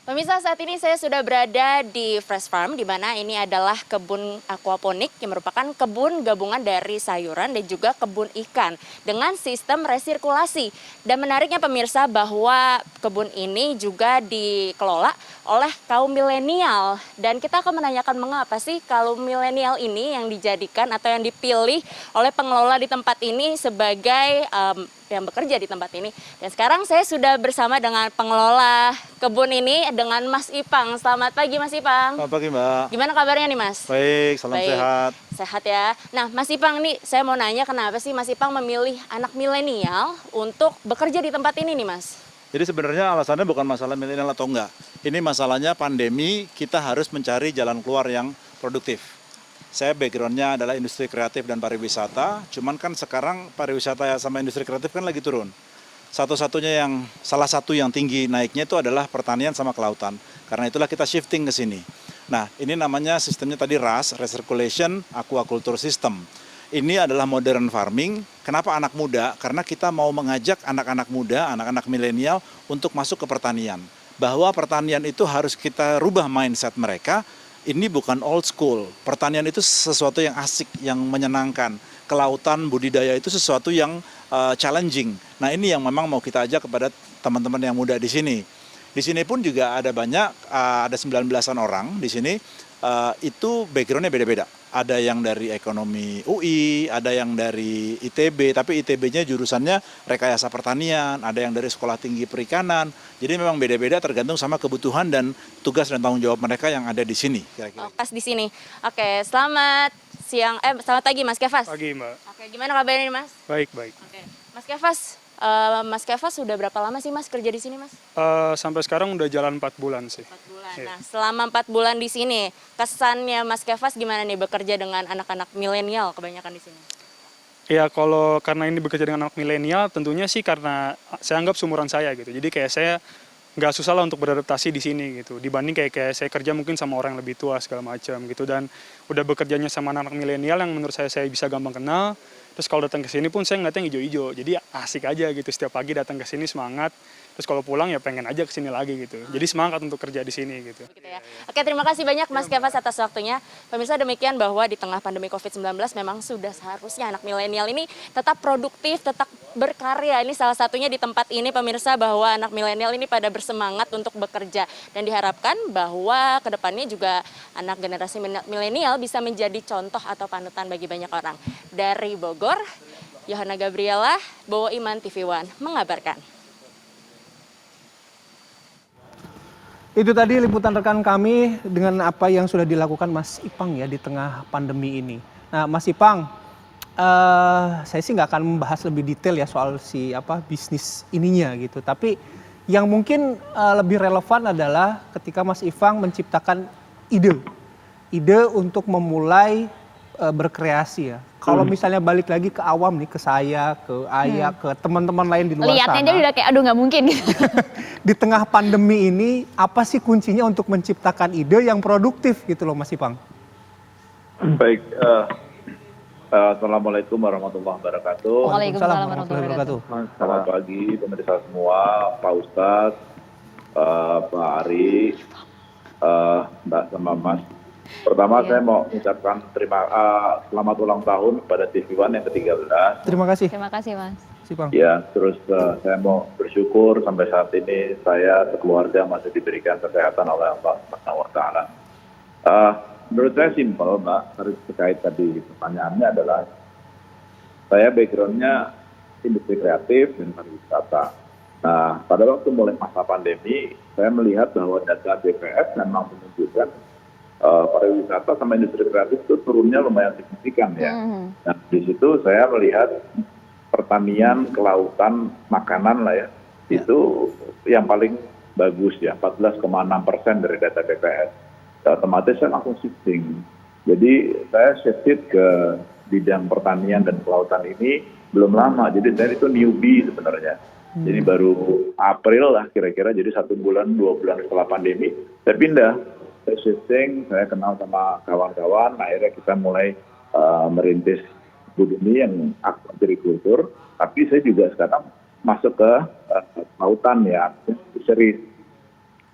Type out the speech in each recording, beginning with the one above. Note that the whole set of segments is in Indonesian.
Pemirsa, saat ini saya sudah berada di Fresh Farm, di mana ini adalah kebun aquaponik yang merupakan kebun gabungan dari sayuran dan juga kebun ikan dengan sistem resirkulasi. Dan menariknya pemirsa bahwa kebun ini juga dikelola oleh kaum milenial. Dan kita akan menanyakan mengapa sih kaum milenial ini yang dijadikan atau yang dipilih oleh pengelola di tempat ini sebagai yang bekerja di tempat ini. Dan sekarang saya sudah bersama dengan pengelola kebun ini dengan Mas Ipang. Selamat pagi Mas Ipang. Selamat pagi Mbak. Gimana kabarnya nih Mas? Baik, salam Baik. sehat. Sehat ya. Nah Mas Ipang nih, saya mau nanya kenapa sih Mas Ipang memilih anak milenial untuk bekerja di tempat ini nih Mas? Jadi sebenarnya alasannya bukan masalah milenial atau enggak. Ini masalahnya pandemi, kita harus mencari jalan keluar yang produktif. Saya backgroundnya adalah industri kreatif dan pariwisata, cuman kan sekarang pariwisata sama industri kreatif kan lagi turun. Salah satu yang tinggi naiknya itu adalah pertanian sama kelautan. Karena itulah kita shifting ke sini. Nah, ini namanya sistemnya tadi RAS, Recirculation Aquaculture System. Ini adalah modern farming. Kenapa anak muda? Karena kita mau mengajak anak-anak muda, anak-anak milenial untuk masuk ke pertanian. Bahwa pertanian itu harus kita rubah mindset mereka. Ini bukan old school. Pertanian itu sesuatu yang asik, yang menyenangkan. Kelautan, budidaya itu sesuatu yang challenging. Nah, ini yang memang mau kita ajak kepada teman-teman yang muda di sini. Di sini pun juga ada banyak, ada 19-an orang di sini, itu backgroundnya beda-beda. Ada yang dari ekonomi UI, ada yang dari ITB, tapi ITB-nya jurusannya rekayasa pertanian, ada yang dari sekolah tinggi perikanan. Jadi memang beda-beda tergantung sama kebutuhan dan tugas dan tanggung jawab mereka yang ada di sini. Kira-kira. Oh, pas di sini. Oke, selamat selamat pagi Mas Kefas. Pagi Mbak. Oke, gimana kabarnya nih Mas? Baik, baik. Oke, Mas Kefas sudah berapa lama sih Mas kerja di sini Mas? Sampai sekarang udah jalan 4 bulan sih. 4 bulan. Iya. Nah, selama 4 bulan di sini, kesannya Mas Kefas gimana nih bekerja dengan anak-anak milenial kebanyakan di sini? Ya kalau karena ini bekerja dengan anak milenial, tentunya sih karena saya anggap seumuran saya gitu. Jadi kayak saya nggak susah lah untuk beradaptasi di sini gitu. Dibanding kayak saya kerja mungkin sama orang yang lebih tua segala macam gitu. Dan udah bekerjanya sama anak-anak milenial yang menurut saya bisa gampang kenal. Terus kalau datang ke sini pun saya ngeliatnya hijau-hijau. Jadi asik aja gitu, setiap pagi datang ke sini semangat. Terus kalau pulang ya pengen aja ke sini lagi gitu. Jadi semangat untuk kerja di sini gitu. Gitu ya. Oke, terima kasih banyak Mas Kefas atas waktunya. Pemirsa, demikian bahwa di tengah pandemi COVID-19 memang sudah seharusnya anak milenial ini tetap produktif, tetap berkarya. Ini salah satunya di tempat ini pemirsa, bahwa anak milenial ini pada bersemangat untuk bekerja. Dan diharapkan bahwa kedepannya juga anak generasi milenial bisa menjadi contoh atau panutan bagi banyak orang. Dari Bogor, Yohana Gabriela, Bowo Iman TV One mengabarkan. Itu tadi liputan rekan kami dengan apa yang sudah dilakukan Mas Ipang ya di tengah pandemi ini. Nah Mas Ipang, saya sih nggak akan membahas lebih detail ya soal bisnis ininya gitu. Tapi yang mungkin lebih relevan adalah ketika Mas Ipang menciptakan ide untuk memulai berkreasi ya. Kalau misalnya balik lagi ke awam nih, ke saya, ke Ayah, ke teman-teman lain di luar sana. Lihatnya dia udah kayak aduh nggak mungkin gitu. Di tengah pandemi ini, apa sih kuncinya untuk menciptakan ide yang produktif gitu loh Mas Ipang? Baik, Assalamualaikum warahmatullahi wabarakatuh. Waalaikumsalam warahmatullahi wabarakatuh. Selamat pagi pemirsa semua, Pak Ustadz, Pak Ari, Mbak sama Mas. Pertama saya mau mengucapkan selamat ulang tahun kepada TV One yang ke-13. Terima kasih. Terima kasih Mas. Ipang. Ya, terus saya mau bersyukur sampai saat ini saya sekeluarga masih diberikan kesehatan oleh Allah Subhanahu wa taala. Menurut saya simpel, Mbak, harus terkait tadi pertanyaannya adalah saya backgroundnya industri kreatif dan pariwisata. Nah, pada waktu mulai masa pandemi, saya melihat bahwa data BPS memang menunjukkan pariwisata sama industri kreatif itu turunnya lumayan signifikan ya. Nah, di situ saya melihat pertanian, kelautan, makanan lah ya, itu yang paling bagus ya, 14,6% dari data BPS. Otomatis saya langsung shifting. Jadi saya shifted ke bidang pertanian dan kelautan ini belum lama. Jadi saya itu newbie sebenarnya. Jadi baru April lah kira-kira, jadi 1 bulan, 2 bulan setelah pandemi, saya pindah. Saya shifting, saya kenal sama kawan-kawan, akhirnya kita mulai merintis budini yang agrikultur, tapi saya juga sekarang masuk ke lautan ya, fisheries.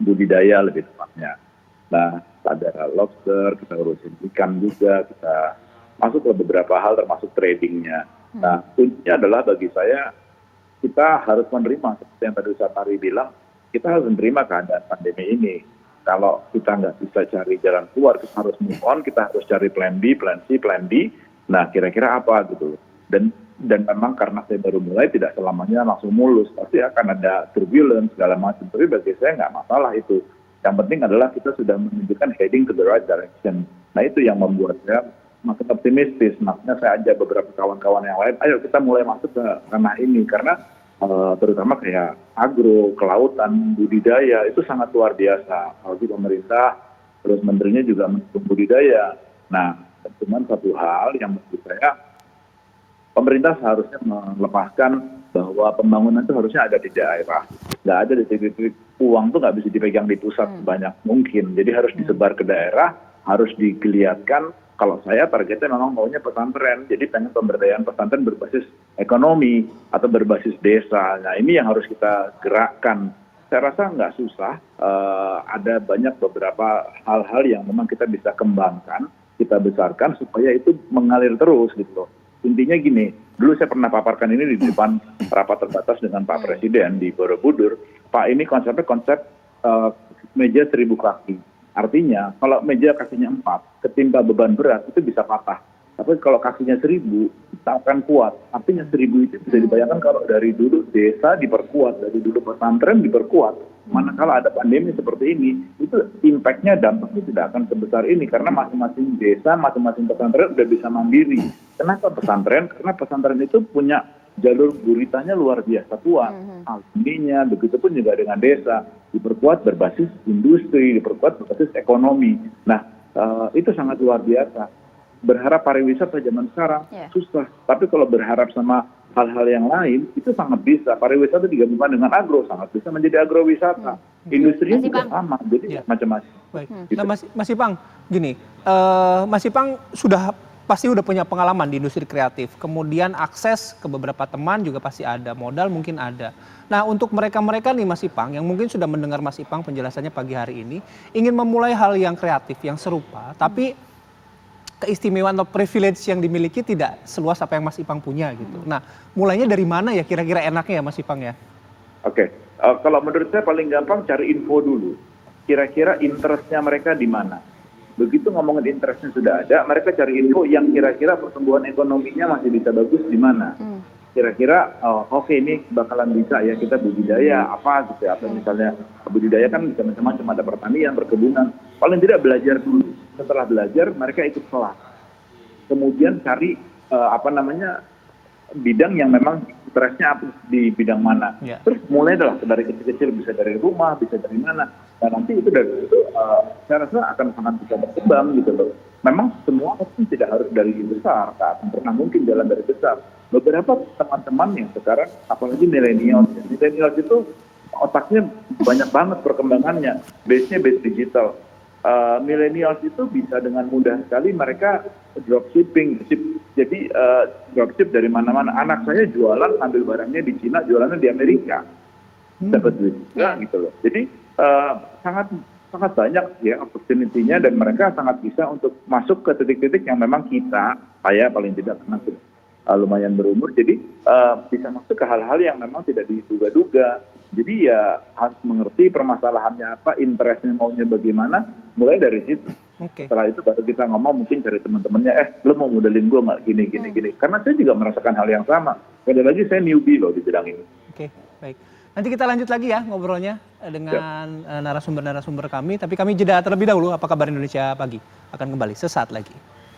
budidaya lebih tepatnya. Nah, ada lobster, kita urusin ikan juga, kita masuk ke beberapa hal termasuk tradingnya. Nah, kuncinya adalah bagi saya kita harus menerima seperti yang tadi Ustaz Ari bilang, kita harus menerima keadaan pandemi ini. Kalau kita nggak bisa cari jalan keluar, kita harus move on, kita harus cari plan B, plan C, plan D. Nah, kira-kira apa gitu. Dan memang karena saya baru mulai, tidak selamanya langsung mulus. Pasti akan ada turbulence, segala macam. Tapi bagi saya nggak masalah itu. Yang penting adalah kita sudah menunjukkan heading to the right direction. Nah, itu yang membuat saya makin optimistis. Makanya saya ajak beberapa kawan-kawan yang lain, ayo kita mulai masuk ke ranah ini. Karena terutama kayak agro, kelautan, budidaya, itu sangat luar biasa. Apalagi pemerintah, terus menterinya juga mendukung budidaya. Nah, cuman satu hal yang menurut saya, pemerintah seharusnya melepaskan bahwa pembangunan itu harusnya ada di daerah. Nggak ada di titik-titik uang tuh nggak bisa dipegang di pusat sebanyak mungkin. Jadi harus disebar ke daerah, harus digeliatkan. Kalau saya targetnya memang maunya pesantren, jadi pengen pemberdayaan pesantren berbasis ekonomi atau berbasis desa. Nah, ini yang harus kita gerakkan. Saya rasa nggak susah, ada banyak beberapa hal-hal yang memang kita bisa kembangkan, kita besarkan supaya itu mengalir terus gitu loh. Intinya gini, dulu saya pernah paparkan ini di depan rapat terbatas dengan Pak Presiden di Borobudur. Pak, ini konsepnya konsep meja 1000 kaki. Artinya kalau meja kakinya 4, ketimpa beban berat itu bisa patah. Tapi kalau kakinya 1000, kita akan kuat. Artinya 1000 itu bisa dibayangkan kalau dari dulu desa diperkuat, dari dulu pesantren diperkuat. Manakala ada pandemi seperti ini, itu impact-nya, dampaknya tidak akan sebesar ini. Karena masing-masing desa, masing-masing pesantren sudah bisa mandiri. Kenapa pesantren? Karena pesantren itu punya jalur guritanya luar biasa kuat. Alumninya, begitu pun juga dengan desa. Diperkuat berbasis industri, diperkuat berbasis ekonomi. Nah, itu sangat luar biasa. Berharap pariwisata zaman sekarang susah. Tapi kalau berharap sama hal-hal yang lain, itu sangat bisa. Pariwisata digabungkan dengan agro, sangat bisa menjadi agrowisata. Industrinya juga sama, jadi macam-macam. Baik. Nah, Mas Ipang, gini, Mas Ipang pasti udah punya pengalaman di industri kreatif. Kemudian akses ke beberapa teman juga pasti ada, modal mungkin ada. Nah, untuk mereka-mereka nih Mas Ipang, yang mungkin sudah mendengar Mas Ipang penjelasannya pagi hari ini, ingin memulai hal yang kreatif, yang serupa, tapi keistimewaan atau privilege yang dimiliki tidak seluas apa yang Mas Ipang punya gitu. Nah, mulainya dari mana ya kira-kira enaknya ya Mas Ipang ya? Oke, kalau menurut saya paling gampang cari info dulu. Kira-kira interestnya mereka di mana. Begitu ngomongin interestnya sudah ada, mereka cari info yang kira-kira pertumbuhan ekonominya masih bisa bagus di mana. Kira-kira, oke, ini bakalan bisa ya kita budidaya apa gitu ya. Atau misalnya budidaya kan bisa macam-macam, ada pertanian, perkebunan. Paling tidak belajar dulu. Setelah belajar, mereka ikut kelas. Kemudian cari bidang yang memang interestnya di bidang mana. Terus mulai dari kecil-kecil, bisa dari rumah, bisa dari mana. Nah, nanti itu dari itu saya rasa akan sangat bisa berkembang gitu loh. Memang semua pasti tidak harus dari besar, tak akan pernah mungkin jalan dari besar. Beberapa teman-teman yang sekarang, apalagi milenial itu otaknya banyak banget perkembangannya, base-nya base digital. Milenial itu bisa dengan mudah sekali mereka dropshipping, jadi dropship dari mana-mana. Anak saya jualan, ambil barangnya di Cina, jualannya di Amerika, dapat duit juga gitu loh. Jadi sangat banyak ya opportunity-nya, dan mereka sangat bisa untuk masuk ke titik-titik yang memang saya paling tidak pernah lumayan berumur, jadi bisa masuk ke hal-hal yang memang tidak diduga-duga. Jadi ya harus mengerti permasalahannya apa, interestnya maunya bagaimana, mulai dari situ. Setelah itu baru kita ngomong, mungkin cari teman-temannya, lo mau modalin gue nggak gini. Karena saya juga merasakan hal yang sama. Sekali lagi saya newbie loh di bidang ini. Oke, baik. Nanti kita lanjut lagi ya ngobrolnya dengan narasumber-narasumber kami. Tapi kami jeda terlebih dahulu. Apa kabar Indonesia Pagi? Akan kembali sesaat lagi.